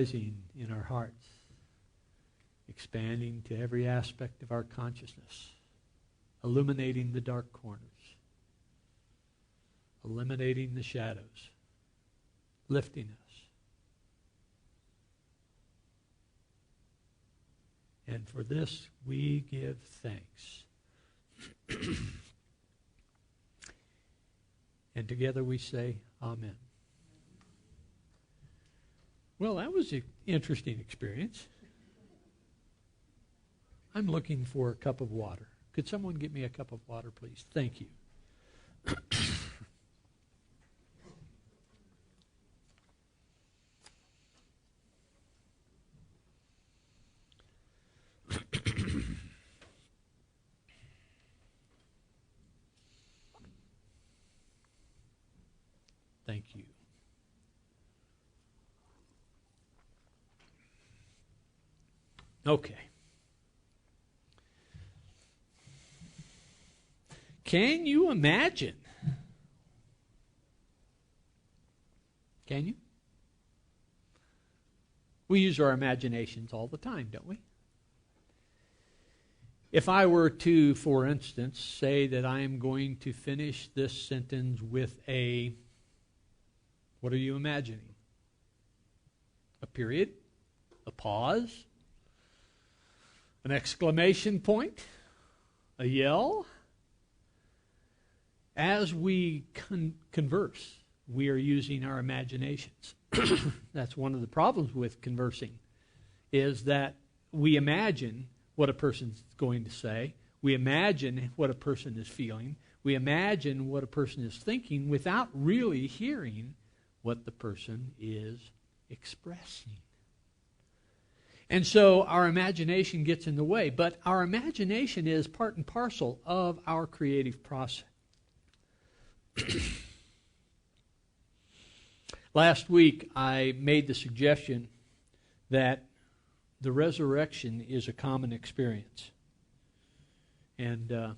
in our hearts, expanding to every aspect of our consciousness, illuminating the dark corners, eliminating the shadows, lifting us. And for this we give thanks. And together we say, Amen. Well, that was an interesting experience. I'm looking for a cup of water. Could someone get me a cup of water, please? Thank you. Thank you. Okay. Can you imagine? Can you? We use our imaginations all the time, don't we? If I were to, for instance, say that I am going to finish this sentence with a, what are you imagining? A period? A pause? An exclamation point? A yell? As we converse, we are using our imaginations. That's one of the problems with conversing, is that we imagine what a person's going to say. We imagine what a person is feeling. We imagine what a person is thinking without really hearing what the person is expressing. And so our imagination gets in the way. But our imagination is part and parcel of our creative process. Last week, I made the suggestion that the resurrection is a common experience. And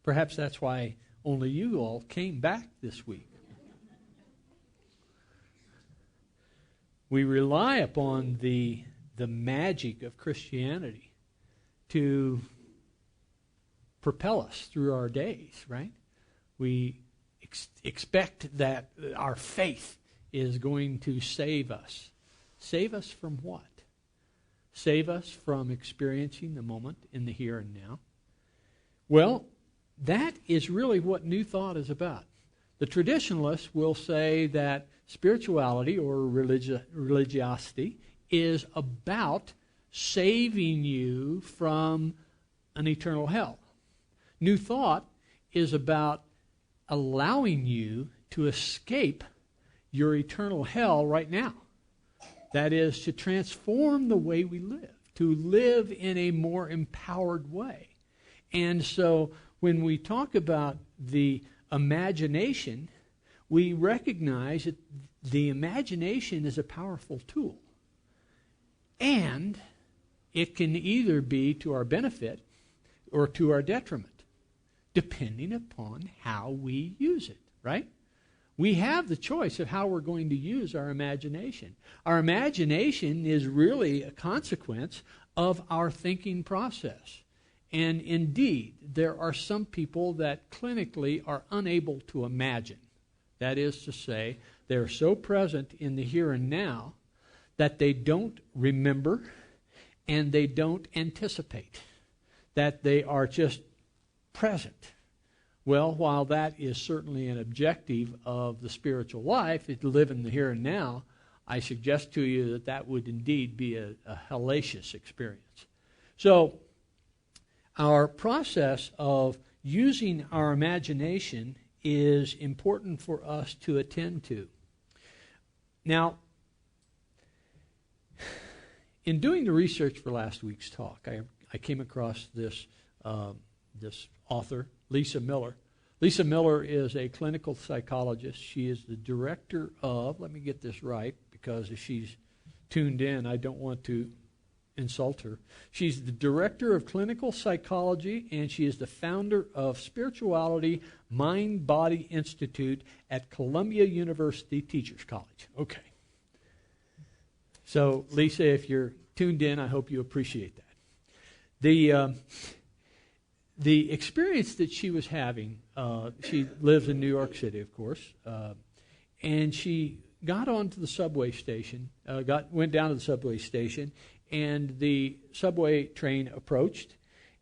perhaps that's why only you all came back this week. We rely upon the magic of Christianity to propel us through our days, right? We expect that our faith is going to save us. Save us from what? Save us from experiencing the moment in the here and now. Well, that is really what New Thought is about. The traditionalists will say that spirituality or religiosity is about saving you from an eternal hell. New Thought is about allowing you to escape your eternal hell right now. That is, to transform the way we live, to live in a more empowered way. And so when we talk about the imagination, we recognize that the imagination is a powerful tool. And it can either be to our benefit or to our detriment, depending upon how we use it, right? We have the choice of how we're going to use our imagination. Our imagination is really a consequence of our thinking process. And indeed, there are some people that clinically are unable to imagine. That is to say, they're so present in the here and now that they don't remember and they don't anticipate, that they are just present. Well, while that is certainly an objective of the spiritual life, to live in the here and now, I suggest to you that that would indeed be a hellacious experience. So, our process of using our imagination is important for us to attend to. Now, in doing the research for last week's talk, I came across this author, Lisa Miller. Lisa Miller is a clinical psychologist. She is the director of, let me get this right, because if she's tuned in, I don't want to insult her. She's the director of clinical psychology, and she is the founder of Spirituality Mind-Body Institute at Columbia University Teachers College. Okay. So, Lisa, if you're tuned in, I hope you appreciate that. The experience that she was having, she lives in New York City, of course, and she got onto the subway station, went down to the subway station, and the subway train approached,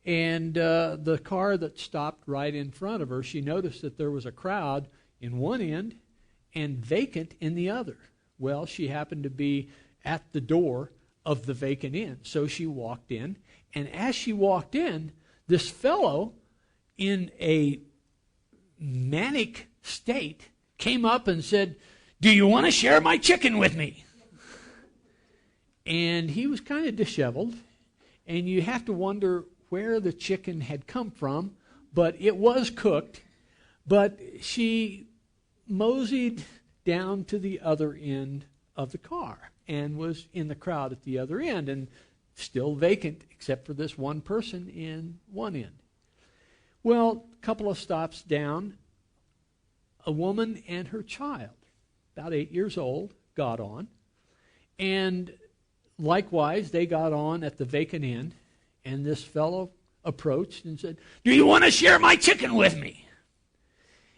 and the car that stopped right in front of her, she noticed that there was a crowd in one end and vacant in the other. Well, she happened to be at the door of the vacant end, so she walked in, and as she walked in, this fellow in a manic state came up and said, "Do you want to share my chicken with me?" And he was kind of disheveled, and you have to wonder where the chicken had come from, but it was cooked. But she moseyed down to the other end of the car and was in the crowd at the other end and still vacant except for this one person in one end. Well, a couple of stops down, a woman and her child, about 8 years old, got on. And likewise, they got on at the vacant end, and this fellow approached and said, "Do you want to share my chicken with me?"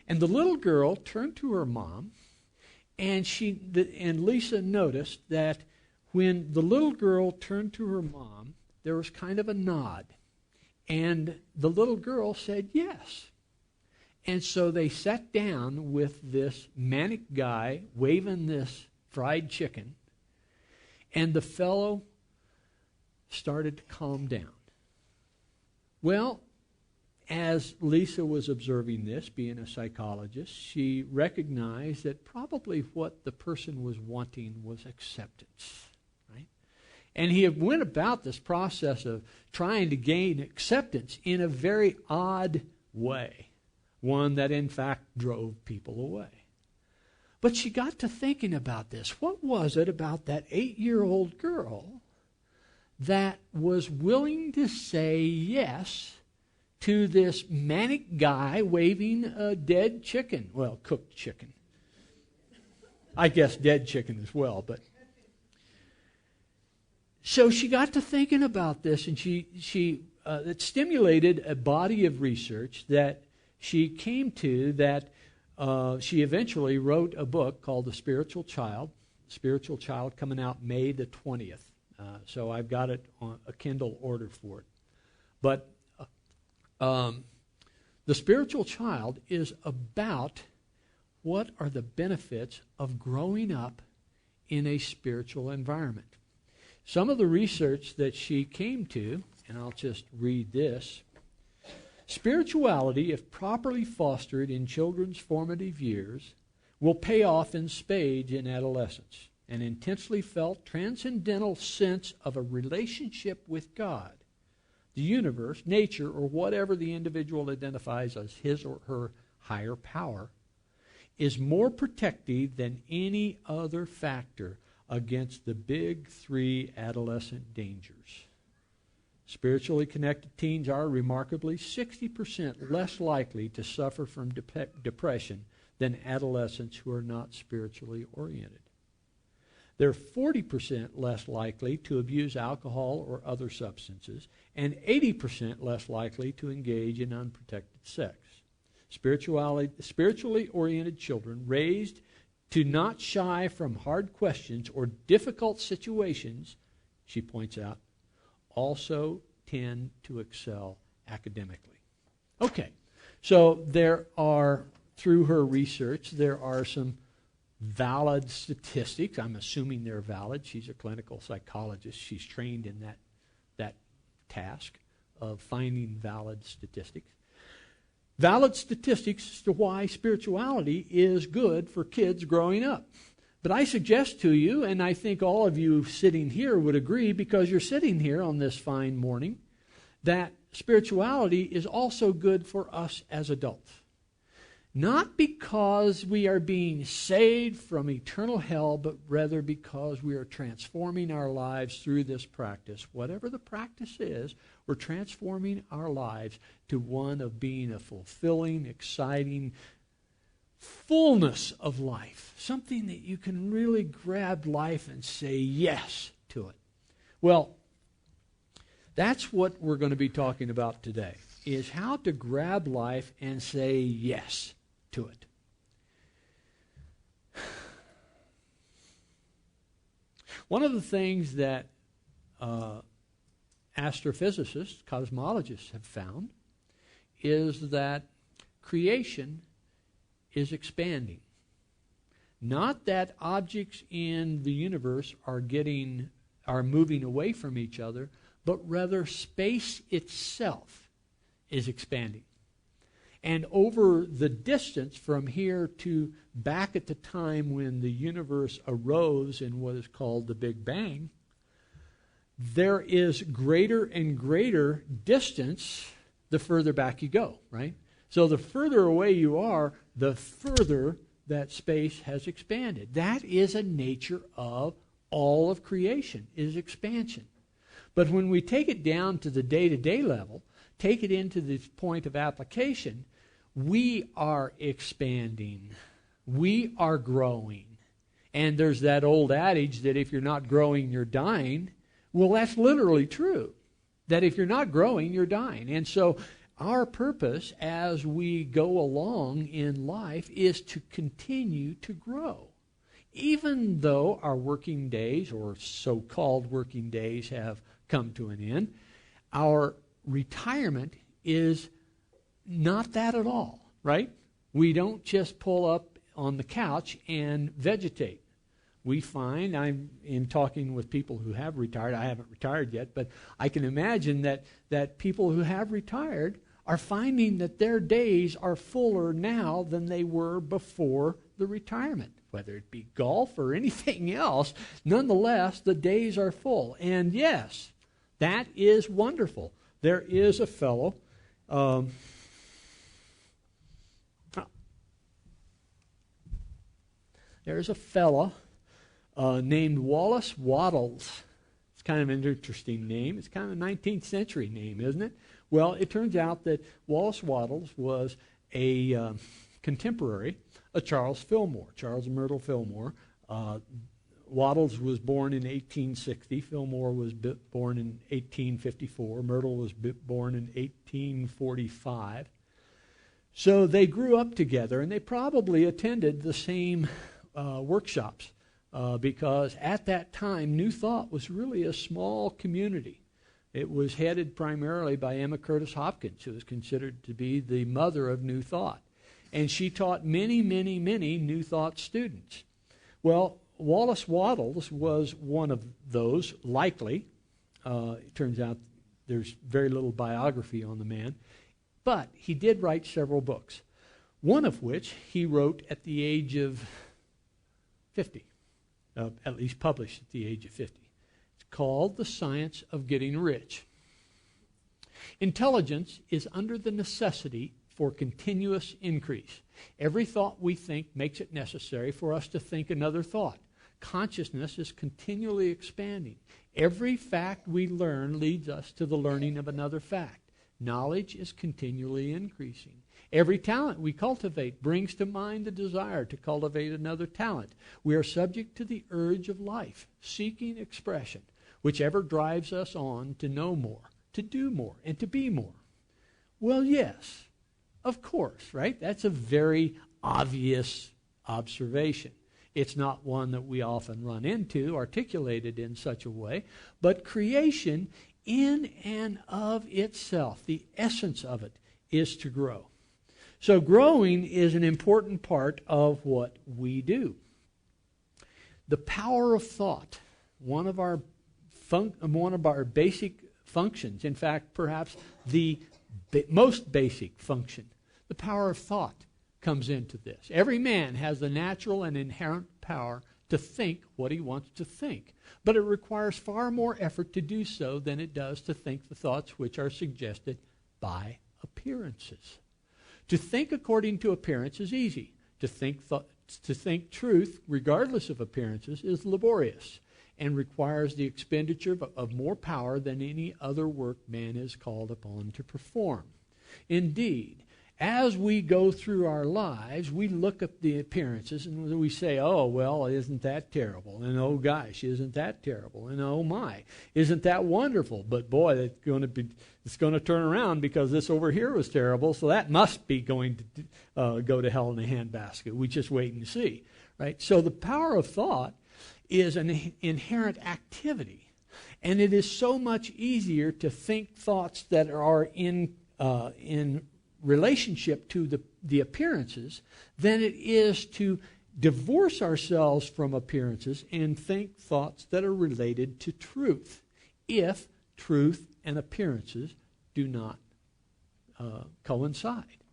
And the little girl turned to her mom, and Lisa noticed that when the little girl turned to her mom, there was kind of a nod. And the little girl said yes. And so they sat down with this manic guy waving this fried chicken, and the fellow started to calm down. Well, as Lisa was observing this, being a psychologist, she recognized that probably what the person was wanting was acceptance, right? And he went about this process of trying to gain acceptance in a very odd way, one that in fact drove people away. But she got to thinking about this. What was it about that 8-year-old girl that was willing to say yes to this manic guy waving a dead chicken? Well, cooked chicken. I guess dead chicken as well, but... So she got to thinking about this, and it stimulated a body of research that she came to that she eventually wrote a book called The Spiritual Child. Spiritual Child, coming out May the 20th. So I've got it on a Kindle order for it. But The Spiritual Child is about what are the benefits of growing up in a spiritual environment. Some of the research that she came to, and I'll just read this. Spirituality, if properly fostered in children's formative years, will pay off in spades in adolescence. An intensely felt transcendental sense of a relationship with God, the universe, nature, or whatever the individual identifies as his or her higher power, is more protective than any other factor against the big three adolescent dangers. Spiritually connected teens are remarkably 60% less likely to suffer from depression than adolescents who are not spiritually oriented. They're 40% less likely to abuse alcohol or other substances, and 80% less likely to engage in unprotected sex. Spiritually oriented children raised to not shy from hard questions or difficult situations, she points out, also tend to excel academically. Okay, so there are, through her research, there are some valid statistics. I'm assuming they're valid. She's a clinical psychologist. She's trained in that task of finding valid statistics. Valid statistics as to why spirituality is good for kids growing up. But I suggest to you, and I think all of you sitting here would agree because you're sitting here on this fine morning, that spirituality is also good for us as adults. Not because we are being saved from eternal hell, but rather because we are transforming our lives through this practice. Whatever the practice is, we're transforming our lives to one of being a fulfilling, exciting, fullness of life, something that you can really grab life and say yes to it. Well, that's what we're going to be talking about today, is how to grab life and say yes to it. One of the things that astrophysicists, cosmologists have found is that creation is expanding. Not that objects in the universe are moving away from each other, but rather space itself is expanding. And over the distance from here to back at the time when the universe arose in what is called the Big Bang, there is greater and greater distance the further back you go, right? So the further away you are, the further that space has expanded. That is a nature of all of creation, is expansion. But when we take it down to the day-to-day level, take it into this point of application, we are expanding. We are growing. And there's that old adage that if you're not growing, you're dying. Well, that's literally true. That if you're not growing, you're dying. And so our purpose as we go along in life is to continue to grow. Even though our working days, or so-called working days, have come to an end, our retirement is not that at all, right? We don't just pull up on the couch and vegetate. We find, I'm in talking with people who have retired, I haven't retired yet, but I can imagine that people who have retired are finding that their days are fuller now than they were before the retirement. Whether it be golf or anything else, nonetheless, the days are full. And yes, that is wonderful. There is a fellow, named Wallace Wattles. It's kind of an interesting name. It's kind of a 19th century name, isn't it? Well, it turns out that Wallace Wattles was a contemporary of Charles Fillmore, Charles Myrtle Fillmore. Wattles was born in 1860. Fillmore was born in 1854. Myrtle was born in 1845. So they grew up together, and they probably attended the same workshops because at that time, New Thought was really a small community. It was headed primarily by Emma Curtis Hopkins, who is considered to be the mother of New Thought. And she taught many, many, many New Thought students. Well, Wallace Wattles was one of those, likely. It turns out there's very little biography on the man. But he did write several books, one of which he wrote at the age of 50, at least published at the age of 50. It's called The Science of Getting Rich. Intelligence is under the necessity for continuous increase. Every thought we think makes it necessary for us to think another thought. Consciousness is continually expanding. Every fact we learn leads us to the learning of another fact. Knowledge is continually increasing. Every talent we cultivate brings to mind the desire to cultivate another talent. We are subject to the urge of life, seeking expression, whichever drives us on to know more, to do more, and to be more. Well, yes, of course, right? That's a very obvious observation. It's not one that we often run into, articulated in such a way, but creation in and of itself, the essence of it, is to grow. So growing is an important part of what we do. The power of thought, one of our basic functions, in fact, perhaps the most basic function, the power of thought comes into this. Every man has the natural and inherent power to think what he wants to think. But it requires far more effort to do so than it does to think the thoughts which are suggested by appearances. To think according to appearance is easy. To think truth, regardless of appearances, is laborious and requires the expenditure of more power than any other work man is called upon to perform. Indeed, As we go through our lives, we look at the appearances and we say, oh, well, isn't that terrible? And oh, gosh, isn't that terrible? And oh, my, isn't that wonderful? But boy, it's going to turn around because this over here was terrible, so that must be going to go to hell in a handbasket. We just wait and see, right? So the power of thought is an inherent activity, and it is so much easier to think thoughts that are in relationship to the appearances than it is to divorce ourselves from appearances and think thoughts that are related to truth, if truth and appearances do not coincide.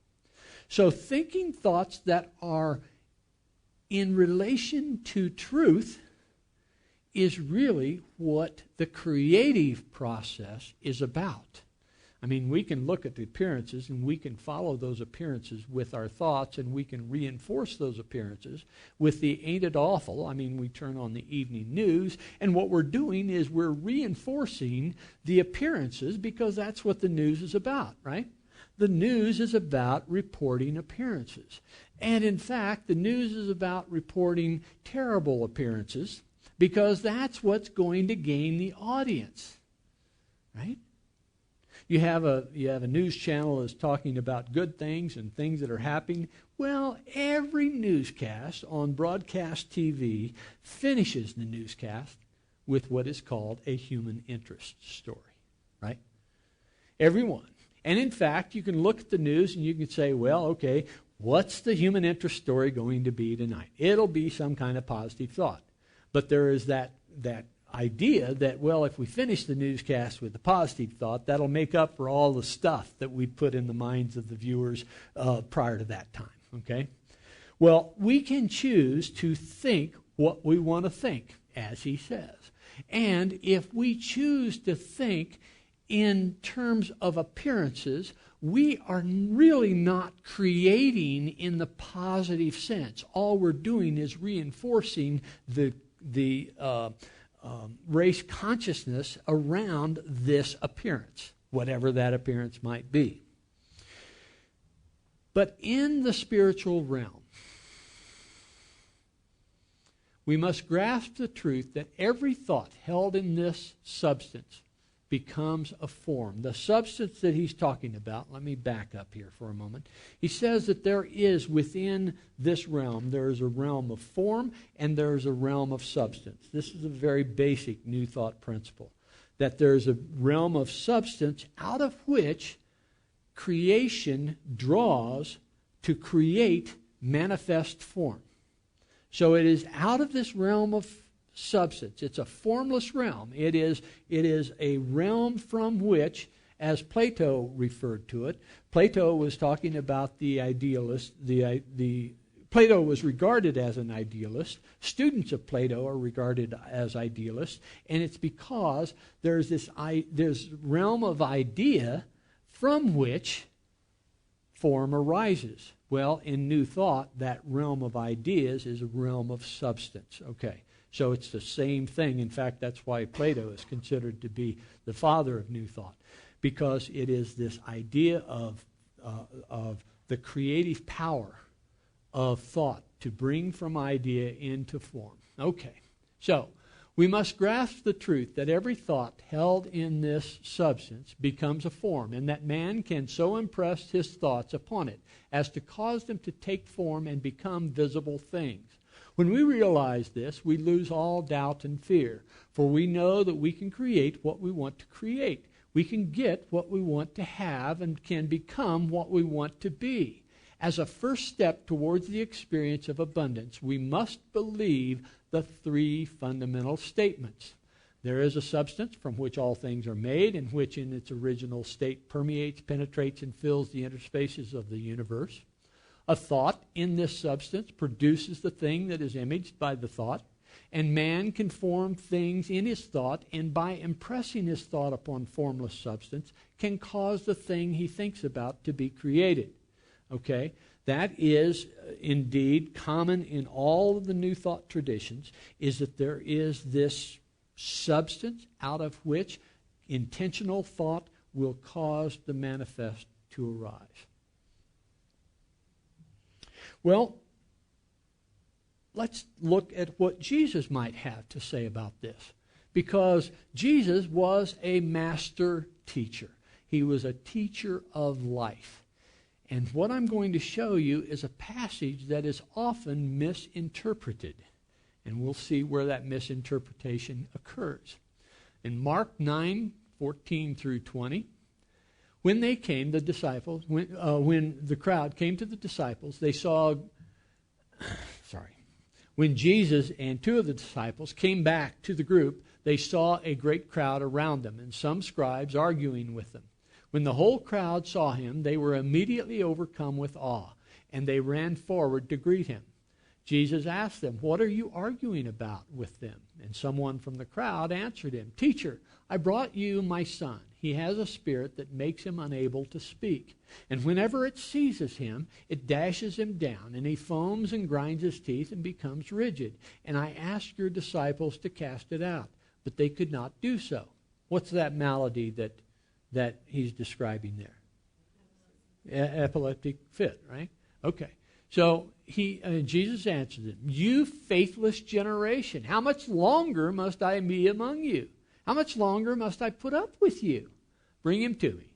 So thinking thoughts that are in relation to truth is really what the creative process is about. I mean, we can look at the appearances and we can follow those appearances with our thoughts, and we can reinforce those appearances with the ain't it awful. I mean, we turn on the evening news, and what we're doing is we're reinforcing the appearances because that's what the news is about, right? The news is about reporting appearances. And in fact, the news is about reporting terrible appearances because that's what's going to gain the audience, right? You have a news channel that's talking about good things and things that are happening. Well, every newscast on broadcast TV finishes the newscast with what is called a human interest story, right? Everyone. And in fact, you can look at the news and you can say, well, okay, what's the human interest story going to be tonight? It'll be some kind of positive thought. But there is that idea that, well, if we finish the newscast with a positive thought, that'll make up for all the stuff that we put in the minds of the viewers prior to that time, okay? Well, we can choose to think what we want to think, as he says. And if we choose to think in terms of appearances, we are really not creating in the positive sense. All we're doing is reinforcing the race consciousness around this appearance, whatever that appearance might be. But in the spiritual realm, we must grasp the truth that every thought held in this substance becomes a form. The substance that he's talking about, let me back up here for a moment. He says that there is within this realm, there is a realm of form and there is a realm of substance. This is a very basic New Thought principle, that there is a realm of substance out of which creation draws to create manifest form. So it is out of this realm of substance. It's a formless realm. It is a realm from which, as Plato referred to it, Plato was talking about the idealist. Plato was regarded as an idealist. Students of Plato are regarded as idealists, and it's because there's this realm of idea from which form arises. Well, in New Thought, that realm of ideas is a realm of substance. Okay. So it's the same thing. In fact, that's why Plato is considered to be the father of New Thought, because it is this idea of the creative power of thought to bring from idea into form. Okay, so we must grasp the truth that every thought held in this substance becomes a form, and that man can so impress his thoughts upon it as to cause them to take form and become visible things. When we realize this, we lose all doubt and fear, for we know that we can create what we want to create. We can get what we want to have and can become what we want to be. As a first step towards the experience of abundance, we must believe the three fundamental statements. There is a substance from which all things are made, and which in its original state permeates, penetrates, and fills the interspaces of the universe. A thought in this substance produces the thing that is imaged by the thought, and man can form things in his thought, and by impressing his thought upon formless substance, can cause the thing he thinks about to be created. Okay? That is indeed common in all of the New Thought traditions, is that there is this substance out of which intentional thought will cause the manifest to arise. Well, let's look at what Jesus might have to say about this. Because Jesus was a master teacher. He was a teacher of life. And what I'm going to show you is a passage that is often misinterpreted. And we'll see where that misinterpretation occurs. In Mark 9:14 through 20, when they came, the disciples, when the crowd came to the disciples, they saw, when Jesus and two of the disciples came back to the group, they saw a great crowd around them and some scribes arguing with them. When the whole crowd saw him, they were immediately overcome with awe, and they ran forward to greet him. Jesus asked them, "What are you arguing about with them?" And someone from the crowd answered him, "Teacher, I brought you my son. He has a spirit that makes him unable to speak. And whenever it seizes him, it dashes him down, and he foams and grinds his teeth and becomes rigid. And I asked your disciples to cast it out, but they could not do so." What's that malady that he's describing there? Epileptic fit, right? Okay. So Jesus answered them, "You faithless generation, how much longer must I be among you? How much longer must I put up with you? Bring him to me."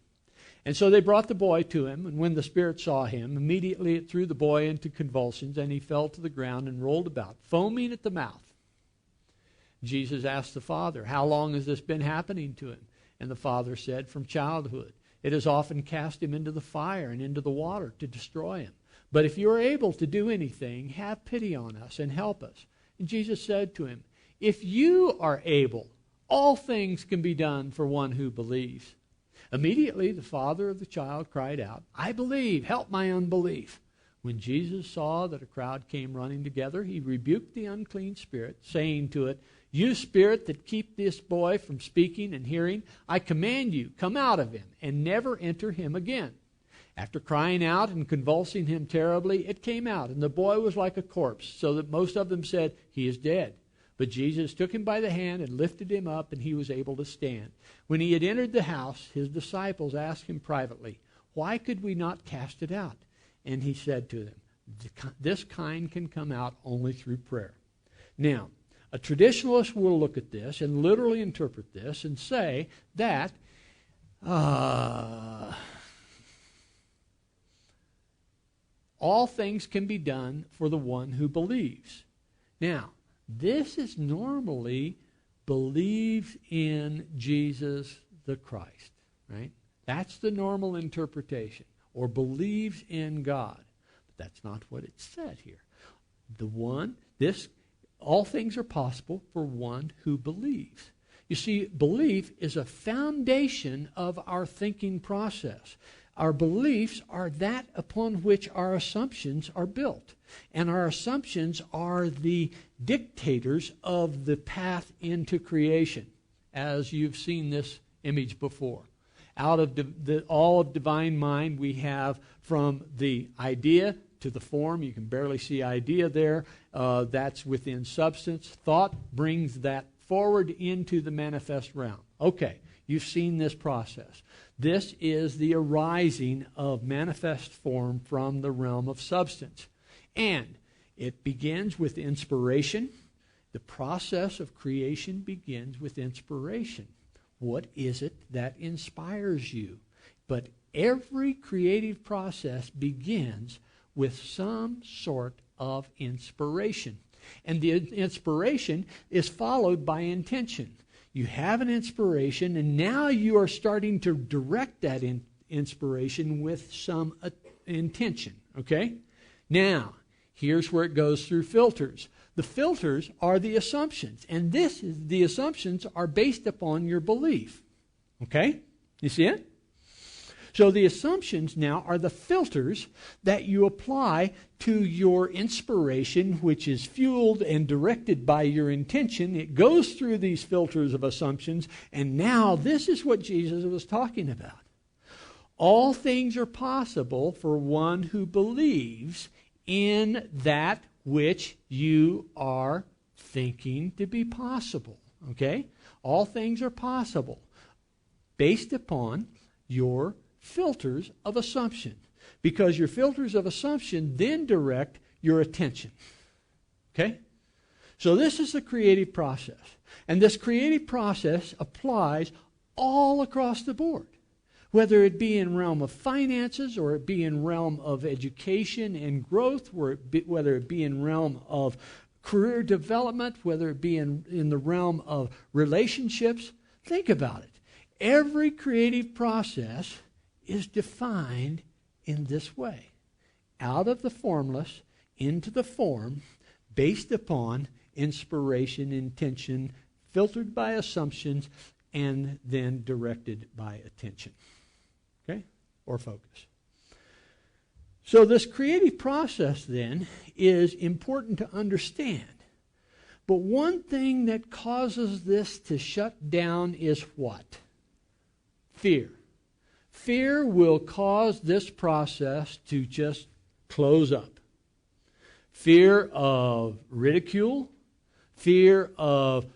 And so they brought the boy to him, and when the spirit saw him, immediately it threw the boy into convulsions, and he fell to the ground and rolled about, foaming at the mouth. Jesus asked the father, "How long has this been happening to him?" And the father said, "From childhood. It has often cast him into the fire and into the water to destroy him. But if you are able to do anything, have pity on us and help us." And Jesus said to him, "If you are able, all things can be done for one who believes." Immediately the father of the child cried out, "I believe, help my unbelief." When Jesus saw that a crowd came running together, he rebuked the unclean spirit, saying to it, "You spirit that keep this boy from speaking and hearing, I command you, come out of him and never enter him again." After crying out and convulsing him terribly, it came out, and the boy was like a corpse, so that most of them said, "He is dead." But Jesus took him by the hand and lifted him up, and he was able to stand. When he had entered the house, his disciples asked him privately, "Why could we not cast it out?" And he said to them, "This kind can come out only through prayer." Now, a traditionalist will look at this and literally interpret this and say that all things can be done for the one who believes. Now, this is normally believes in Jesus the Christ, right? That's the normal interpretation, or believes in God. But that's not what it said here. All things are possible for one who believes. You see, belief is a foundation of our thinking process. Our beliefs are that upon which our assumptions are built. And our assumptions are the dictators of the path into creation, as you've seen this image before. Out of all of divine mind, we have from the idea to the form. You can barely see idea there. That's within substance. Thought brings that forward into the manifest realm. Okay, you've seen this process. This is the arising of manifest form from the realm of substance. And it begins with inspiration. The process of creation begins with inspiration. What is it that inspires you? But every creative process begins with some sort of inspiration. And the inspiration is followed by intention. You have an inspiration, and now you are starting to direct that inspiration with some intention. Okay? Now, here's where it goes through filters. The filters are the assumptions, and the assumptions are based upon your belief. Okay? You see it? So the assumptions now are the filters that you apply to your inspiration, which is fueled and directed by your intention. It goes through these filters of assumptions, and now this is what Jesus was talking about. All things are possible for one who believes in that which you are thinking to be possible. Okay? All things are possible based upon your filters of assumption. because your filters of assumption then direct your attention. Okay? So this is the creative process. And this creative process applies all across the board, whether it be in realm of finances, or it be in realm of education and growth, whether it be in realm of career development, whether it be in the realm of relationships. Think about it. Every creative process is defined in this way. Out of the formless into the form, based upon inspiration, intention, filtered by assumptions, and then directed by attention. Okay? Or focus. So this creative process then is important to understand. But one thing that causes this to shut down is what? Fear. Fear will cause this process to just close up. Fear of ridicule, fear of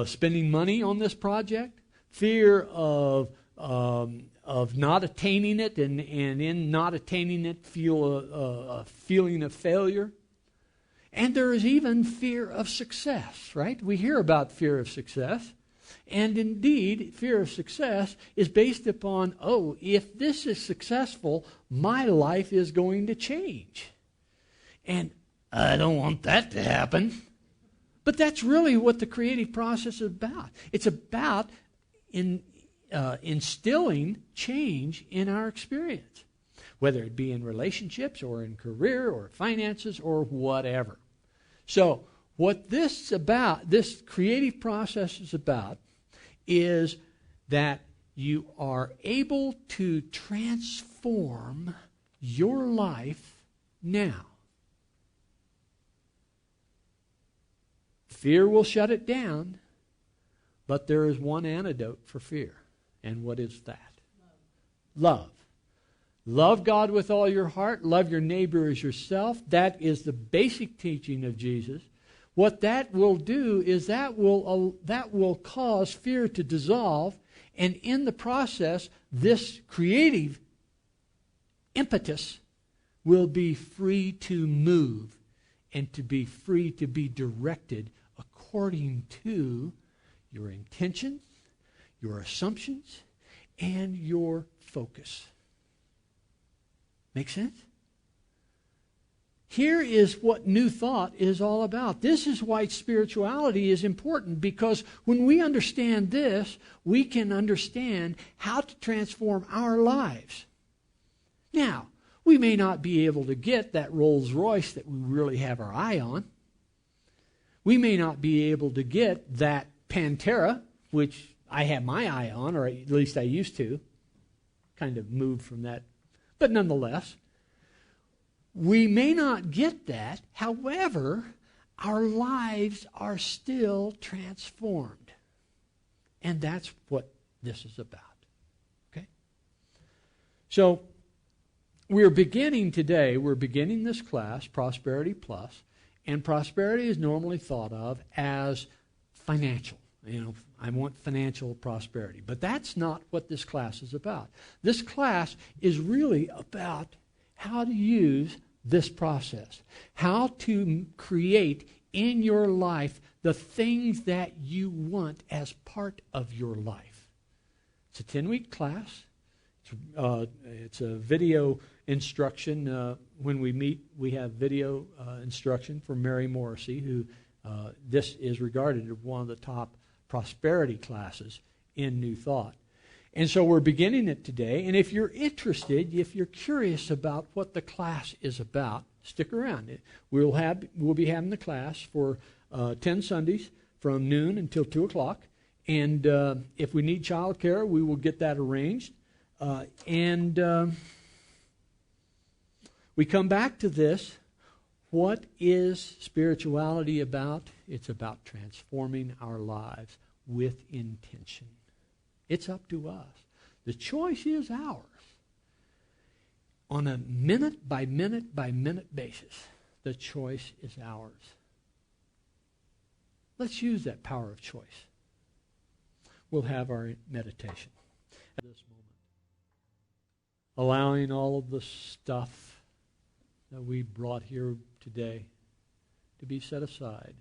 spending money on this project, fear of not attaining it, and in not attaining it feel a feeling of failure. And there is even fear of success, right? We hear about fear of success. And indeed, fear of success is based upon, if this is successful, my life is going to change. And I don't want that to happen. But that's really what the creative process is about. It's about instilling change in our experience, whether it be in relationships or in career or finances or whatever. So what this creative process is about, is that you are able to transform your life now. Fear will shut it down, but there is one antidote for fear. And what is that? Love. Love God with all your heart. Love your neighbor as yourself. That is the basic teaching of Jesus. What that will do is that will cause fear to dissolve, and in the process, this creative impetus will be free to move and to be free to be directed according to your intentions, your assumptions, and your focus. Make sense? Here is what New Thought is all about. This is why spirituality is important, because when we understand this, we can understand how to transform our lives. Now, we may not be able to get that Rolls Royce that we really have our eye on. We may not be able to get that Pantera, which I have my eye on, or at least I used to. Kind of moved from that. But nonetheless, we may not get that. However, our lives are still transformed. And that's what this is about. Okay? So, we're beginning this class, Prosperity Plus, and prosperity is normally thought of as financial. I want financial prosperity. But that's not what this class is about. This class is really about how to use this process, how to create in your life the things that you want as part of your life. It's a 10-week class. It's a video instruction. When we meet, we have video instruction from Mary Morrissey, who this is regarded as one of the top prosperity classes in New Thought. And so we're beginning it today. And if you're interested, if you're curious about what the class is about, stick around. We'll be having the class for 10 Sundays from noon until 2 o'clock. And if we need child care, we will get that arranged. We come back to this. What is spirituality about? It's about transforming our lives with intention. It's up to us. The choice is ours. On a minute by minute by minute basis, the choice is ours. Let's use that power of choice. We'll have our meditation at this moment. allowing all of the stuff that we brought here today to be set aside.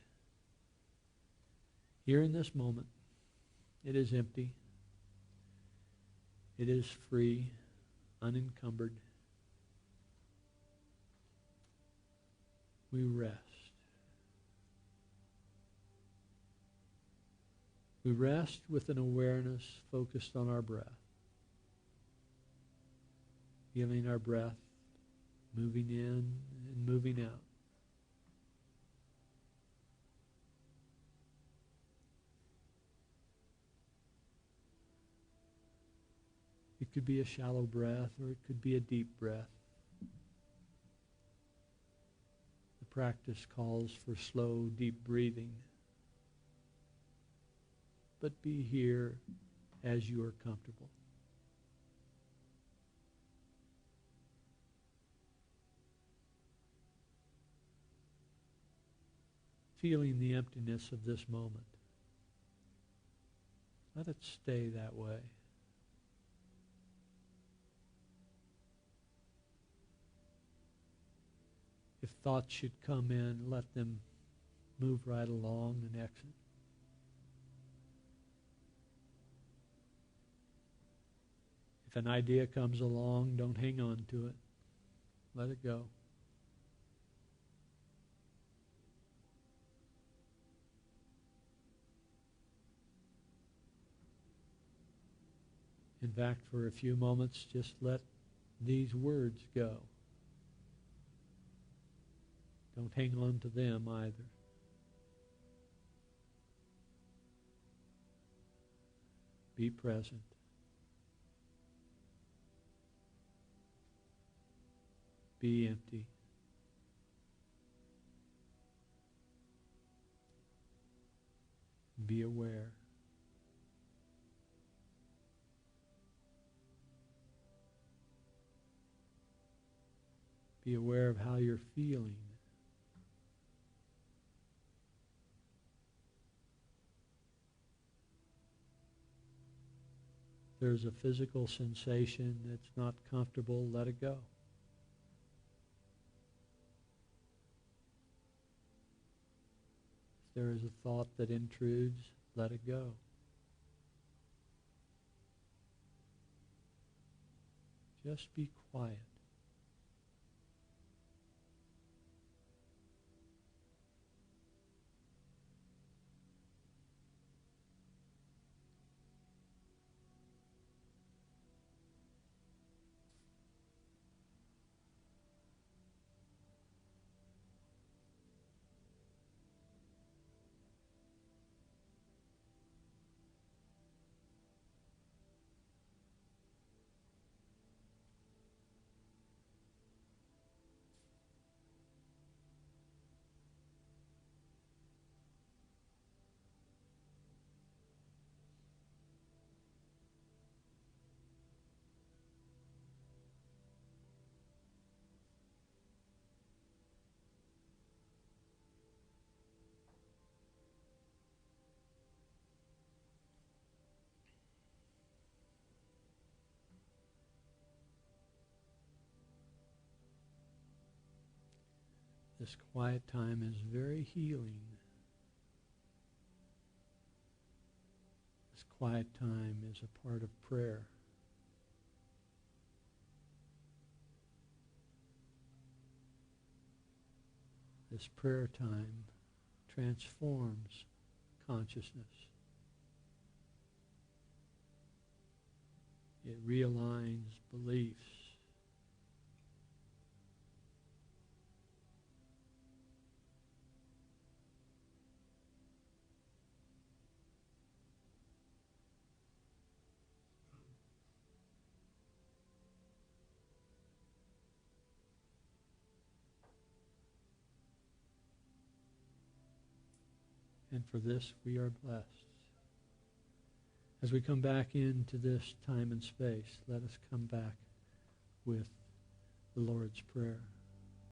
Here in this moment, it is empty. It is free, unencumbered. We rest. We rest with an awareness focused on our breath. Feeling our breath moving in and moving out. It could be a shallow breath or it could be a deep breath. The practice calls for slow, deep breathing. But be here as you are comfortable. Feeling the emptiness of this moment. Let it stay that way. If thoughts should come in, let them move right along and exit. If an idea comes along, don't hang on to it. Let it go. In fact, for a few moments, just let these words go. Don't hang on to them either. Be present. Be empty. Be aware. Be aware of how you're feeling. If there's a physical sensation that's not comfortable, let it go. If there is a thought that intrudes, let it go. Just be quiet. This quiet time is very healing. This quiet time is a part of prayer. This prayer time transforms consciousness. It realigns beliefs. And for this, we are blessed. As we come back into this time and space, let us come back with the Lord's Prayer.